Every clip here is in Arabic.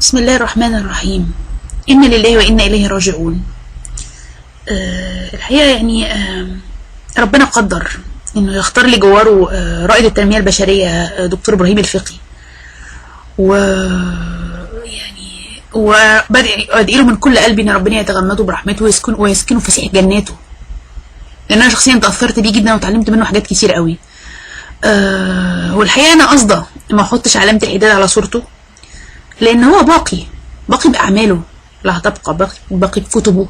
بسم الله الرحمن الرحيم. إنا لله وإنا إليه راجعون. الحقيقة يعني ربنا قدر إنه يختار لي جواره رائد التنمية البشرية دكتور إبراهيم الفقي، و يعني وبدعي له من كل قلبي إن ربنا يتغمده برحمته ويسكنه فسيح جناته، لأن أنا شخصيا تأثرت بيه جدا وتعلمت منه حاجات كتير قوي. والحقيقة أنا قصده ما أحطش علامة الحداد على صورته، لأن هو باقي بأعماله لا هتبقى، باقي بكتبه،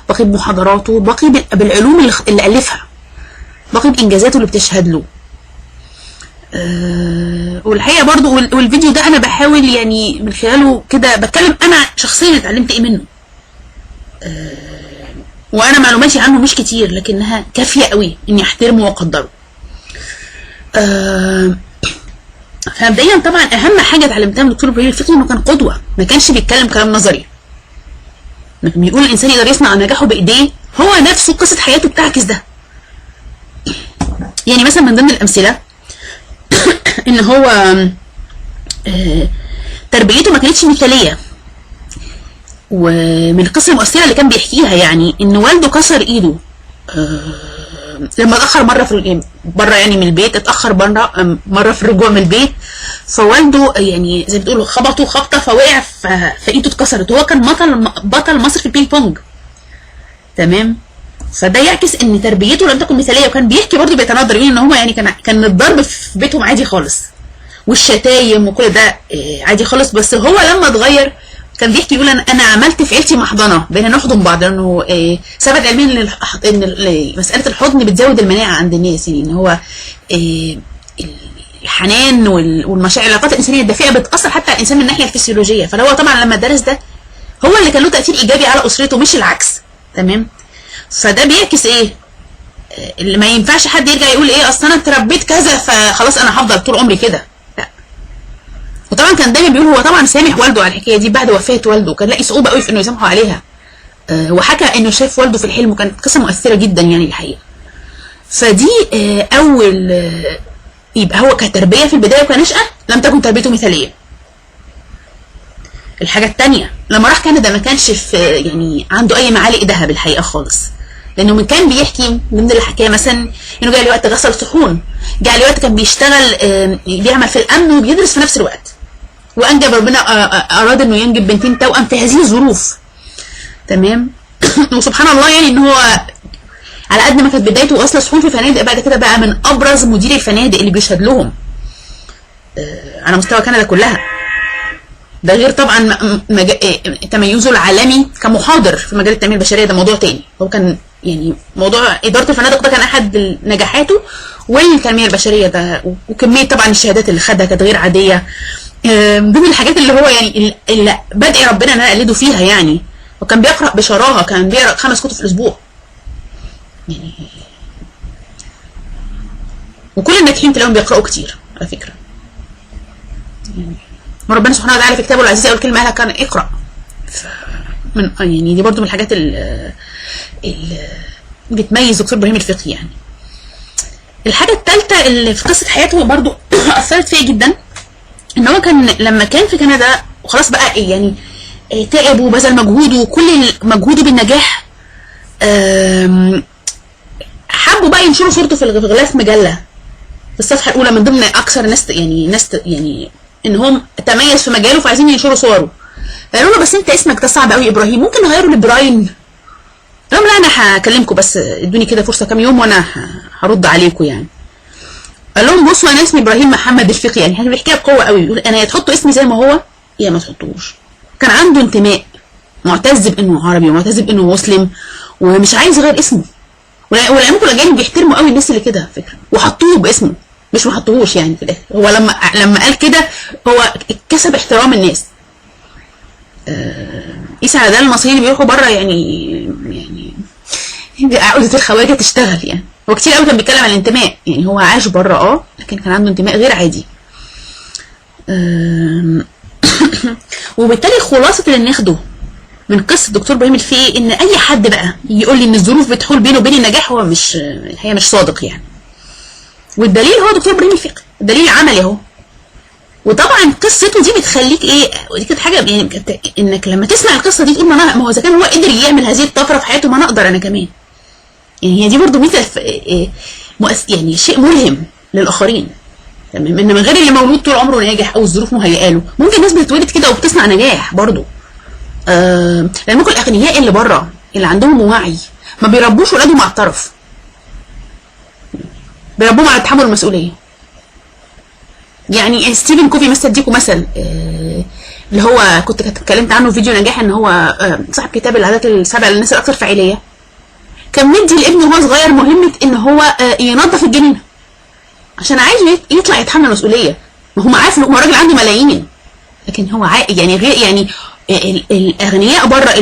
باقي بمحاضراته، باقي بالعلوم اللي ألفها، باقي بإنجازاته اللي بتشهد له. والحقيقة برضو والفيديو ده أنا بحاول يعني من خلاله كده بتكلم أنا شخصيا اتعلمت إيه منه. وأنا معلوماتي عنه مش كتير لكنها كافية قوي إني أحترمه وأقدره. فمبدئيا طبعا اهم حاجه اتعلمتها من دكتور ابراهيم الفقي انه كان قدوه، ما كانش بيتكلم كلام نظري، بيقول الانسان يقدر يصنع نجاحه بايديه، هو نفسه قصه حياته بتعكس ده. يعني مثلا من ضمن الامثله ان هو تربيته ما كانتش مثاليه، ومن القصه المؤثره اللي كان بيحكيها يعني ان والده كسر ايده لما اتاخر مره في بره يعني من البيت، اتاخر مره في الرجوع من البيت، فوالده يعني زي ما بتقولوا خبطه خبطه فوقع فايده اتكسرت، وهو كان بطل مصر في البينج بونج. تمام. فده يعكس ان تربيته لم تكن مثاليه، وكان بيحكي برضه بيتنظر يقول ان هو يعني كان الضرب في بيتهم عادي خالص والشتايم وكل ده عادي خالص، بس هو لما اتغير كان بيحكي يقول انا عملت في عيلتي محضنه بين نحضن بعض، لانه ثبت علميا ان مساله الحضن بتزود المناعه عند الناس، يعني ان هو الحنان والمشاعر العلاقات الانسانيه الدافئه بتاثر حتى على الانسان من الناحيه الفسيولوجيه. فهو طبعا لما درس ده هو اللي كان له تاثير ايجابي على اسرته مش العكس. تمام. فده بيعكس ايه؟ اللي ما ينفعش حد يرجع يقول ايه اصل انا اتربيت كذا فخلاص انا هفضل طول عمري كده. وطبعا كان دايما بيقول هو طبعا سامح والده على الحكايه دي بعد وفاه والده، كان لاقي صعوبه قوي في انه يسامحه عليها. وحكى انه شاف والده في الحلم، وكانت قصه مؤثره جدا يعني الحقيقه. فدي اول يبقى هو كتربيه في البدايه وكنشأه لم تكن تربيته مثاليه. الحاجه الثانيه لما راح كندا ما كانش في يعني عنده اي معالق ذهب الحقيقه خالص، لانه من كان بيحكي من اللي حكاه مثلا انه جاء لي وقت غسل صحون، جاء لي وقت كان بيشتغل بيعمل في الامن وبيدرس في نفس الوقت، وانجب ربنا اراد انه ينجب بنتين توأم في هذه الظروف. تمام. وسبحان الله يعني ان هو على قد ما كانت بدايته غسل صحون في فنادق، بعد كده بقى من ابرز مديري الفنادق اللي بيشهد لهم على مستوى كندا كلها. ده غير طبعا تميزه العالمي كمحاضر في مجال التنميه البشريه، ده موضوع تاني. هو كان يعني موضوع اداره الفنادق ده كان احد نجاحاته، والتنميه البشريه ده وكميه طبعا الشهادات اللي خدها كانت غير عاديه. ضمن الحاجات اللي هو يعني اللي بدعي ربنا ان انا اقلده فيها يعني، وكان بيقرا بشراهه، كان بيقرا 5 كتب في الاسبوع يعني. وكل الناجحين تلاقيهم بيقراوا كتير على فكره يعني. وربنا سبحانه وتعالى في كتابه العزيز اول كلمه قالها كان اقرا. من يعني دي برضو من الحاجات اللي بتميز دكتور ابراهيم الفقي يعني. الحاجه الثالثه اللي في قصه حياته برضو اثرت فيا جدا، ان هو كان لما كان في كندا وخلاص بقى يعني تعب وبذل مجهوده وكل مجهوده بالنجاح، حبوا بقى ينشروا صورته في غلاف مجله في الصفحه الاولى من ضمن اكثر ناس يعني ان هم تميز في مجاله فعايزين ينشروا صوره. قالوا له بس انت اسمك ده صعب قوي ابراهيم، ممكن نغيره لابراهيم؟ قال لهم لا انا هكلمكم بس ادوني كده فرصه كام يوم وانا هرد عليكم يعني. قال لهم بصوا انا اسمي ابراهيم محمد الفقي، يعني كان بيحكيها بقوه قوي، يقول انا يا تحطوا اسمي زي ما هو يا ما تحطوش. كان عنده انتماء، معتز بانه عربي ومعتز بانه مسلم ومش عايز يغير اسمه. والعلماء الاجانب بيحترموا قوي الناس اللي كده فكره، وحطوه باسمه مش ما حطوهوش يعني. في الاخر هو لما قال كده هو كسب احترام الناس. قيس على ده المصريين اللي بيروحوا بره يعني عقدة الخواجه تشتغل يعني. هو كتير قوي كان بيتكلم عن الانتماء، يعني هو عاش بره لكن كان عنده انتماء غير عادي. وبالتالي خلاصه اللي ناخده من قصه الدكتور ابراهيم الفقي ان اي حد بقى يقول لي ان الظروف بتحول بينه وبين النجاح هو مش صادق يعني. والدليل هو دكتور ابراهيم الفقي، الدليل عملي اهو. وطبعا قصته دي بتخليك ايه، ودي كانت حاجه يعني انك لما تسمع القصه دي تقول ما هو اذا كان هو قدر يعمل هذه الطفره في حياته، ما انا اقدر انا كمان. يعني هي دي برضو مثل يعني شيء ملهم للاخرين. تمام. انما غير اللي مولود طول عمره ناجح او الظروف مهيئه له، ممكن ناس بتتولد كده وبتصنع نجاح برضو. لان ممكن الاغنياء اللي بره اللي عندهم وعي ما بيربوش ولادهم على الطرف، بيربوهم على تحمل المسؤوليه. يعني ستيفن كوفي مثلا، اديكم مثل اللي هو كنت اتكلمت عنه في فيديو نجاح، ان هو صاحب كتاب العادات السبع للناس الاكثر فاعليه، كان مدي لابنه وهو صغير مهمه ان هو ينظف الجنينه عشان عايز يطلع يتحمل مسؤوليه. ما هو عارف ان هو راجل عنده ملايين، لكن هو يعني غير يعني الاغنياء بره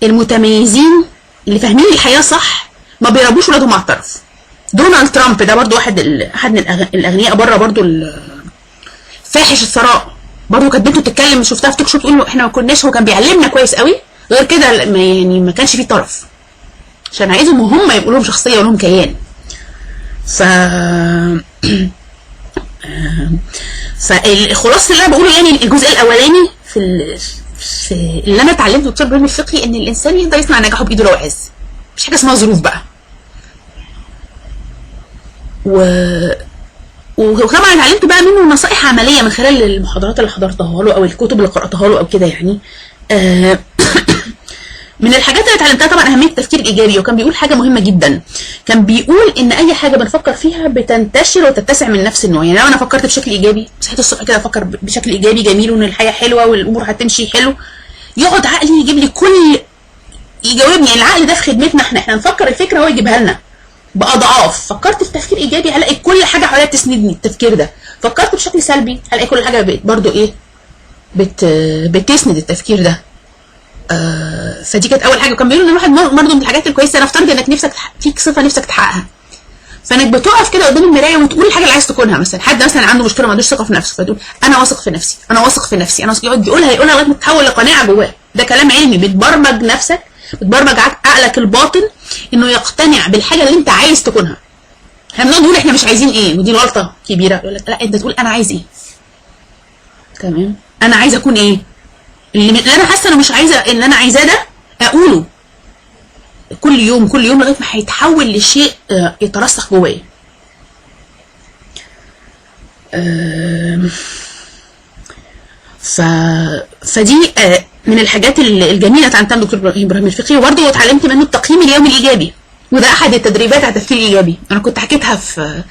المتميزين اللي فاهمين الحياه صح ما بيربوش ولادهم على الطرف. دونالد ترامب ده برضو احد من الاغنياء بره، برضو فاحش الثراء، برضو كانت بنته تتكلم، شفتها في توك شو تقول احنا ما كناش، هو كان بيعلمنا كويس قوي، غير كده يعني ما كانش فيه طرف، عشان عايزهم هم يبقوا لهم شخصيه ولهم كيان. فالخلاصه اللي انا بقوله يعني الجزء الاولاني في اللي انا اتعلمته دكتور ابراهيم الفقي، ان الانسان يقدر يصنع نجاحه بايده لو عايز، مش حاجه اسمها ظروف بقى. وطبعا اتعلمت بقى منه نصائح عمليه من خلال المحاضرات اللي حضرتها له او الكتب اللي قراتها له او كده يعني. من الحاجات اللي اتعلمتها طبعا اهميه التفكير الايجابي، وكان بيقول حاجه مهمه جدا، كان بيقول ان اي حاجه بنفكر فيها بتنتشر وتتسع من نفس النوع. يعني لو انا فكرت بشكل ايجابي، صحيت الصبح كده افكر بشكل ايجابي جميل وان الحياه حلوه والامور هتمشي حلو، يقعد عقلي يجيب لي يجاوبني. يعني العقل ده في خدمتنا، احنا نفكر الفكره هو يجيبها لنا باضعاف. فكرت في تفكير ايجابي هلاقي كل حاجه حواليا تسندني التفكير ده، فكرت بشكل سلبي هلاقي كل حاجه برضو ايه بتسند التفكير ده. فدي كانت اول حاجه. وكان بيقولوا ان الواحد برضه من الحاجات الكويسه، نفترض انك نفسك فيك صفه نفسك تحققها، فانك بتقف كده قدام المرايه وتقول الحاجه اللي عايز تكونها. مثلا حد مثلا عنده مشكله ما عندوش ثقه في نفسه، فتقول انا واثق في نفسي، انا واثق في نفسي، انا واثق. يقعد يقولها لغايه ما تتحول لقناعه جواه. ده كلام علمي، بتبرمج نفسك، بتبرمج عقلك الباطن انه يقتنع بالحاجه اللي انت عايز تكونها. احنا بنقعد نقول احنا مش عايزين ايه، ودي غلطه كبيره. يقول لك لا، انت تقول انا عايز ايه. تمام. انا عايز اكون ايه، اللي انا حاسه انا مش عايزه، اللي انا عايزاه ده اقوله كل يوم كل يوم لغايه ما هيتحول لشيء يترسخ جوايا. فدي من الحاجات الجميله اتعلمتها من دكتور ابراهيم الفقي. وبرضه اتعلمت منه التقييم اليومي الايجابي، وده احد التدريبات على التفكير الايجابي. انا كنت حكيتها في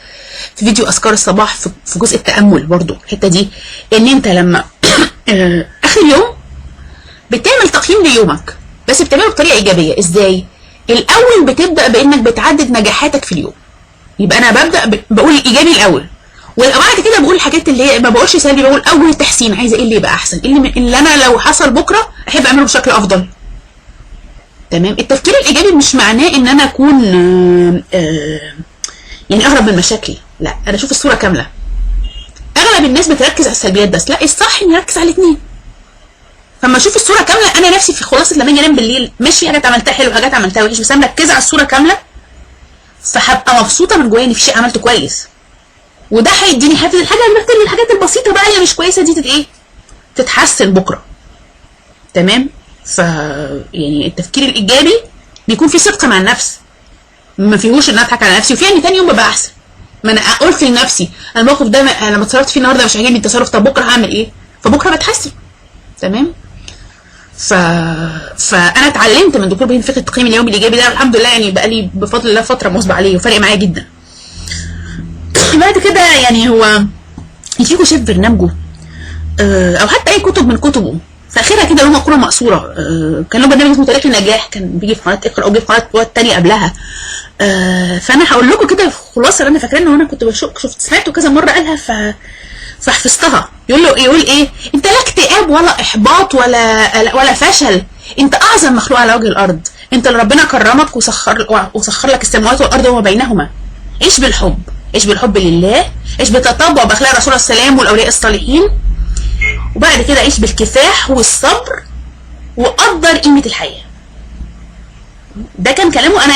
فيديو اذكار الصباح في جزء التامل برضه الحته دي، ان انت لما اخر يوم بتعمل تقييم ليومك، بس بتعمله بطريقه ايجابيه. ازاي؟ الاول بتبدا بانك بتعدد نجاحاتك في اليوم. يبقى انا ببدا بقول الايجابي الاول، وبعد كده بقول الحاجات اللي هي ما بقولش سلبي، بقول اول تحسين، عايزه ايه اللي يبقى احسن، اللي انا لو حصل بكره احب اعمله بشكل افضل. تمام. التفكير الايجابي مش معناه ان انا اكون يعني اهرب من المشاكل، لا، انا اشوف الصوره كامله. اغلب الناس بتركز على السلبيات بس، لا، الصح اني اركز على الاثنين. فما اشوف الصوره كامله، انا نفسي في خلاصه لما اجي انام بالليل، مش في حاجات عملتها حلو وحاجات عملتها وحش، بس انا مركزه على الصوره كامله، فهبقى مبسوطه من جوايا ان في شيء عملته كويس، وده هيديني حافز. الحاجات البسيطه بقى اللي مش كويسه دي تتحسن بكره. تمام. يعني التفكير الايجابي بيكون فيه صدق مع النفس، ما فيهوش ان اضحك على نفسي، وفي ان تاني يوم ببقى احسن. ما انا قلت لنفسي الموقف ده انا لما اتصرفت فيه النهارده مش عاجبني التصرف، طب بكره هعمل ايه؟ فبكره بتحسن. تمام. فانا اتعلمت من دكتور ابراهيم فكره التقييم اليومي الايجابي ده، الحمد لله يعني بقى لي بفضل الله فتره مواظبه عليه وفارق معايا جدا. بعد كده يعني هو يجيكوا شايف برنامجه او حتى اي كتب من كتبه، في اخرها كده له مقوله مقصوره. كان له برنامج اسمه تاريخ النجاح، كان بيجي في قناه اقرا او بيجي في قناه تانية قبلها. فانا هقول لكم كده خلاصه اللي انا فاكراه، ان انا كنت شفت سمعته كذا مره قالها فحفظتها. يقول ايه، انت لا اكتئاب ولا احباط ولا فشل، انت اعظم مخلوق على وجه الارض، انت اللي ربنا كرمك وسخر لك السماوات والارض وما بينهما. عيش بالحب، عيش بالحب لله، عيش بتطبع باخلاق الرسول عليه السلام والاولياء الصالحين، وبعد كده عيش بالكفاح والصبر، وقدر قيمه الحياه. ده كان كلامه، انا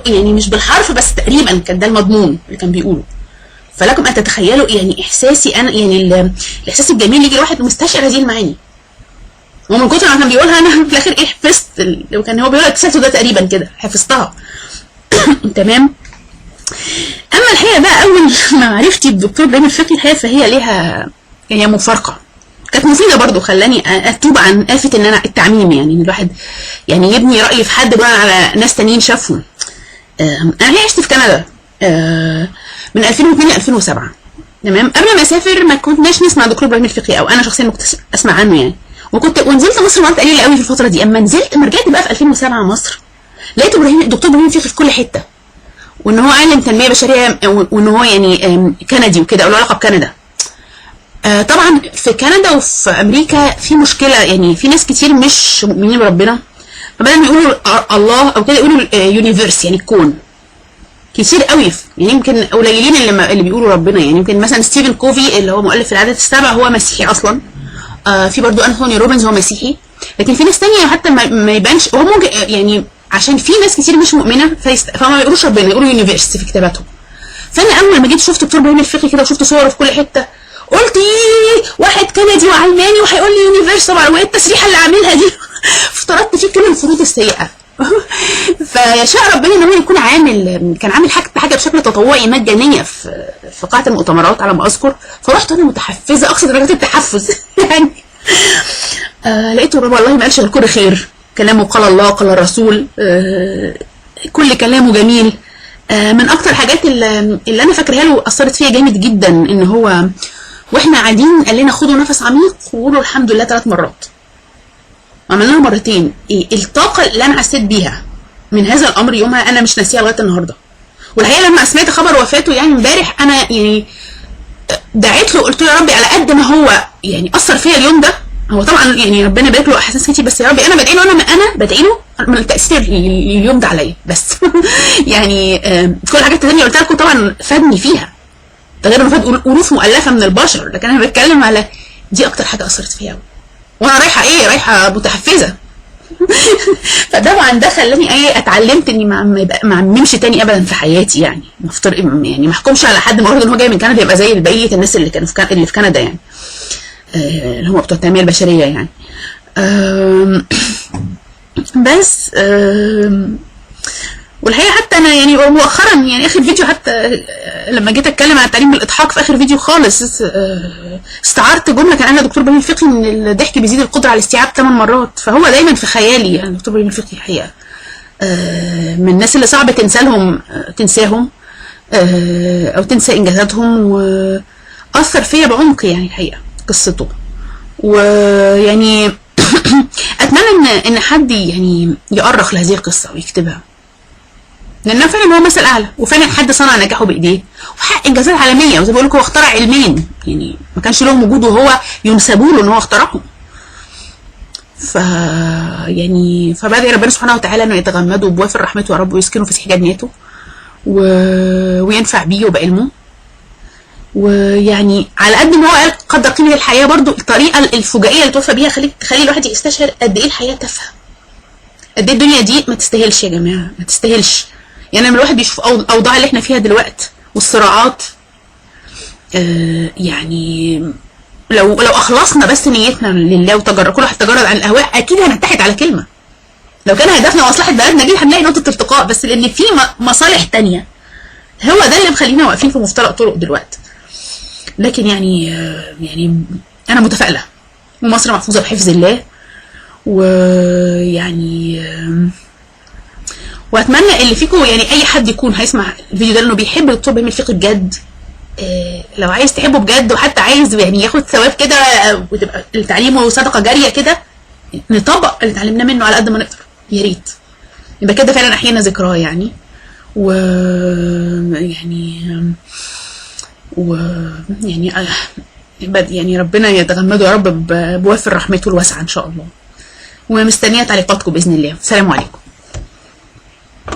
يعني مش بالحرف بس تقريبا كان ده المضمون اللي كان بيقوله. فلكم ان تتخيلوا يعني احساسي انا، يعني الاحساس الجميل اللي يجي الواحد مستشعر هذه المعاني، ومن كتر ما كان بيقولها انا في الاخر ايه حفظت، لو كان هو بيقول التسلسل ده تقريبا كده حفظتها. تمام. اما الحقيقه بقى اول ما عرفتي بالدكتور ابراهيم الفقي الحقيقه فهي ليها هي مفارقه كانت مفيده برضو، خلاني اتوب عن آفة ان انا التعميم، يعني ان الواحد يعني يبني راي في حد بناء على ناس تانيين شافهم. انا عشت في كندا من 2002 ل 2007. تمام. قبل ما اسافر ما كناش نسمع دكتور ابراهيم الفقي، او انا شخصيا ما كنت اسمع عنه يعني، ونزلت مصر مرات قليله قوي في الفتره دي. اما رجعت بقى في 2007 مصر، لقيت دكتور ابراهيم الفقي في كل حته، وان هو عالم تنميه بشريه، وان هو يعني كندي وكده، او له علاقه بكندا. طبعا في كندا وفي امريكا في مشكله، يعني في ناس كتير مش مؤمنين بربنا، فبدل ما يقولوا الله او كده يقولوا يونيفرس، يعني الكون. كتير قوي، يعني يمكن قليلين اللي بيقولوا ربنا. يعني يمكن مثلا ستيفن كوفي اللي هو مؤلف العادات السبع هو مسيحي اصلا. في برضو انثوني روبنز هو مسيحي، لكن في ناس تانية حتى ما يبانش، هو ممكن يعني عشان في ناس كتير مش مؤمنه فما بيقولوش ربنا، يقولوا يونيفرس في كتاباتهم. فانا اول ما جيت شفت دكتور ابراهيم الفقي كده وشفت صوره في كل حته، قلت ايه واحد كندي وعلماني وهيقول لي يونيفرس طبعا، وايه التسريحه اللي عاملها دي؟ افترضت فيه كل الفروض السيئه. فيشاء ربنا ان هو يكون كان عامل حاجه بشكل تطوعي مجانيه في قاعه المؤتمرات على ما اذكر، فرحت انا متحفزه اقصى درجات التحفز يعني. لقيته والله ما قالش الكل خير، كلامه قال الله قال الرسول، كل كلامه جميل. من اكتر الحاجات اللي انا فاكرها له اثرت فيا جامد جدا، ان هو واحنا قاعدين قال لنا خدوا نفس عميق وقولوا الحمد لله 3 مرات. عملناها مرتين. الطاقه اللي انا حسيت بيها من هذا الامر يومها انا مش ناسيها لغايه النهارده. والحقيقه لما سمعت خبر وفاته يعني امبارح، انا يعني دعيت له، قلت له يا ربي على قد ما هو يعني اثر فيا اليوم ده، هو طبعا يعني ربنا يبارك له احاسيس كتير، بس يا ربي انا بدعي له، انا بدعي له من التاثير اليوم ده عليا بس. يعني كل الحاجات الثانيه قلت لكم طبعا فادني فيها، ده غير انه فاد الوف مؤلفه من البشر، لكن انا بتكلم على دي اكتر حاجه اثرت فيا قوي، وانا رايحه متحفزه. فطبعا ده خلاني اتعلمت اني ما اعممش تاني ابدا في حياتي، يعني يعني ما احكمش على حد مجرد ان هو جاي من كندا يبقى زي بقيه الناس اللي كانوا اللي في كندا، يعني اللي هم بتوع التنميه البشريه يعني. بس والحقيقه حتى انا يعني مؤخرا، يعني اخر فيديو حتى لما جيت اتكلم عن التعليم بالاضحاك في اخر فيديو خالص، استعرت جمله كان قالها دكتور ابراهيم الفقي ان الضحك بيزيد القدره على الاستيعاب 8 مرات. فهو دايما في خيالي يعني دكتور ابراهيم الفقي الحقيقه من الناس اللي صعب تنساهم او تنسى انجازاتهم، واثر فيا بعمق يعني الحقيقه قصته. ويعني اتمنى ان حد يعني يؤرخ لهذه القصه ويكتبها، لانه فعلا هو مثل اعلى، وفعلا حد صنع نجاحه بايديه وحقق انجازات عالميه، وزي ما بقول لكم هو اخترع علمين يعني ما كانش لهم وجود وهو ينسبوا له ان هو اخترعهم. يعني فبدعي ربنا سبحانه وتعالى انه يتغمده بوافر رحمته يا رب، ويسكنه في سيح جناته وينفع بيه وبعلمه. ويعني على قد ما هو قال قدر قيمه الحياه، برضو الطريقه الفجائيه اللي توفى بيها تخلي الواحد يستشعر قد ايه الحياه تافهه، قد ايه الدنيا دي ما تستاهلش يا جماعه، ما تستاهلش. يعني لما الواحد بيشوف الاوضاع اللي احنا فيها دلوقتي والصراعات، يعني لو اخلصنا بس نيتنا لله كل واحد تجرد عن الاهواء، اكيد هنتحد على كلمه. لو كان هدفنا مصلحه بلدنا دي هنلاقي نقطه التقاء، بس لان في مصالح تانية هو ده اللي مخلينا واقفين في مفترق طرق دلوقتي. لكن يعني انا متفائله، ومصر محفوظه بحفظ الله. ويعني واتمنى اللي فيكم يعني اي حد يكون هيسمع الفيديو ده انه بيحب دكتور ابراهيم الفقي بجد، لو عايز تحبه بجد وحتى عايز يعني ياخد ثواب كده وتبقى التعليم صدقه جاريه كده، نطبق اللي اتعلمناه منه على قد ما نقدر، يا ريت يبقى كده فعلا احيانا ذكراه يعني. يعني ربنا يتغمده يا رب بوافر رحمته الواسعه ان شاء الله. ومستنيه تعليقاتكم باذن الله. السلام عليكم.